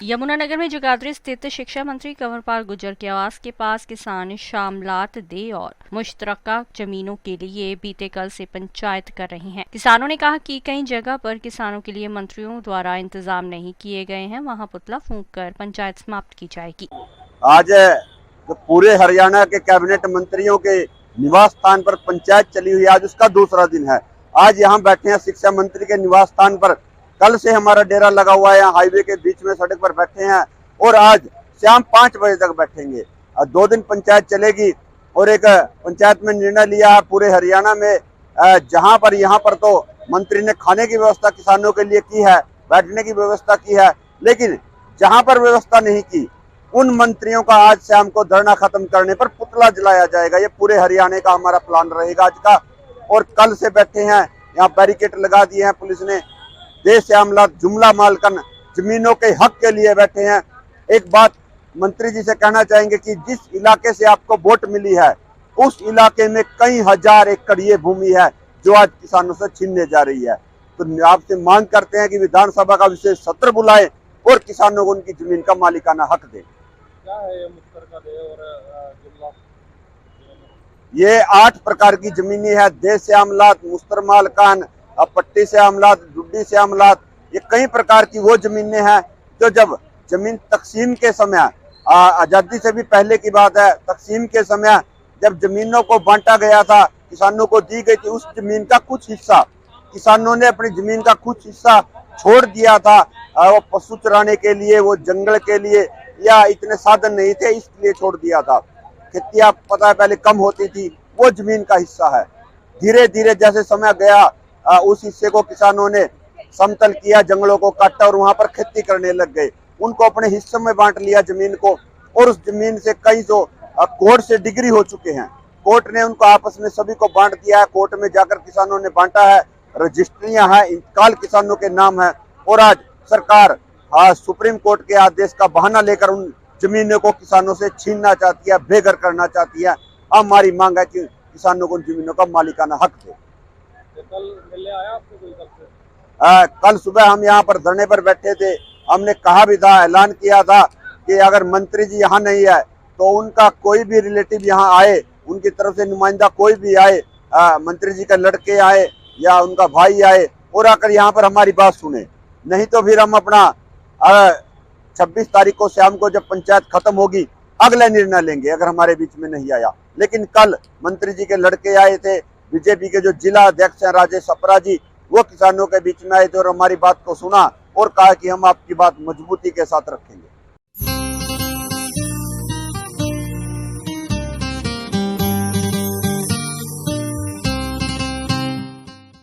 यमुनानगर में जगाधरी स्थित शिक्षा मंत्री कंवरपाल गुर्जर के आवास के पास किसान शामलात दे और मुश्तरका जमीनों के लिए बीते कल से पंचायत कर रहे हैं। किसानों ने कहा कि कई जगह पर किसानों के लिए मंत्रियों द्वारा इंतजाम नहीं किए गए हैं, वहां पुतला फूंककर पंचायत समाप्त की जाएगी। आज तो पूरे हरियाणा के कैबिनेट मंत्रियों के निवास स्थान पर पंचायत चली हुई है। आज उसका दूसरा दिन है। आज यहाँ बैठे हैं शिक्षा मंत्री के निवास स्थान पर। कल से हमारा डेरा लगा हुआ है, यहाँ हाईवे के बीच में सड़क पर बैठे हैं और आज शाम 5 बजे तक बैठेंगे। 2 दिन पंचायत चलेगी और एक पंचायत में निर्णय लिया है पूरे हरियाणा में, जहाँ पर यहाँ पर तो मंत्री ने खाने की व्यवस्था किसानों के लिए की है, बैठने की व्यवस्था की है, लेकिन जहाँ पर व्यवस्था नहीं की उन मंत्रियों का आज शाम को धरना खत्म करने पर पुतला जलाया जाएगा। ये पूरे हरियाणा का हमारा प्लान रहेगा आज का। और कल से बैठे हैं, यहाँ बैरिकेड लगा दिए हैं पुलिस ने। देश श्यामलात जुमला मालकन जमीनों के हक के लिए बैठे हैं। एक बात मंत्री जी से कहना चाहेंगे कि जिस इलाके से आपको वोट मिली है उस इलाके में कई हजार एकड़ ये भूमि है जो आज किसानों से छीनने जा रही है। तो आपसे मांग करते हैं कि विधानसभा का विशेष सत्र बुलाएं और किसानों को उनकी जमीन का मालिकाना हक दें। क्या है ये मुश्तरका दे और जुमला? ये 8 प्रकार की जमीनी है। देश श्यामलात, मुश्तर मालकान, पट्टी श्यामलात, डुड्डी श्यामलात, ये कई प्रकार की वो जमीनें हैं जो जब जमीन तकसीम के समय, आजादी से भी पहले की बात है, तकसीम के समय जब जमीनों को बांटा गया था, किसानों को दी गई थी, उस जमीन का कुछ हिस्सा किसानों ने अपनी जमीन का कुछ हिस्सा छोड़ दिया था। वो पशु चराने के लिए, वो जंगल के लिए, या इतने साधन नहीं थे इसलिए छोड़ दिया था। खेती आप पता है पहले कम होती थी, वो जमीन का हिस्सा है। धीरे धीरे जैसे समय गया उस हिस्से को किसानों ने समतल किया, जंगलों को काटा और वहां पर खेती करने लग गए। उनको अपने हिस्सों में बांट लिया जमीन को, और उस जमीन से कई जो कोर्ट से डिग्री हो चुके हैं, कोर्ट ने उनको आपस में सभी को बांट दिया है। कोर्ट में जाकर किसानों ने बांटा है, रजिस्ट्रियां हैं, इंतकाल किसानों के नाम है। और आज सरकार सुप्रीम कोर्ट के आदेश का बहाना लेकर उन जमीनों को किसानों से छीनना चाहती है, बेघर करना चाहती है। हमारी मांग है कि किसानों को उन जमीनों का मालिकाना हक दे। कल मिलने आया आपको कोई कल से? कल सुबह हम यहाँ पर धरने पर बैठे थे। हमने कहा भी था, ऐलान किया था कि अगर मंत्री जी यहाँ नहीं है तो उनका कोई भी रिलेटिव यहाँ आए, उनकी तरफ से नुमाइंदा कोई भी आए, मंत्री जी के लड़के आए या उनका भाई आए और आकर यहाँ पर हमारी बात सुने। नहीं तो फिर हम अपना 26 तारीख को शाम को जब पंचायत खत्म होगी अगला निर्णय लेंगे, अगर हमारे बीच में नहीं आया। लेकिन कल मंत्री जी के लड़के आए थे, बीजेपी के जो जिला अध्यक्ष हैं राजेश सप्रा जी, वो किसानों के बीच में आए थे और हमारी बात को सुना और कहा कि हम आपकी बात मजबूती के साथ रखेंगे।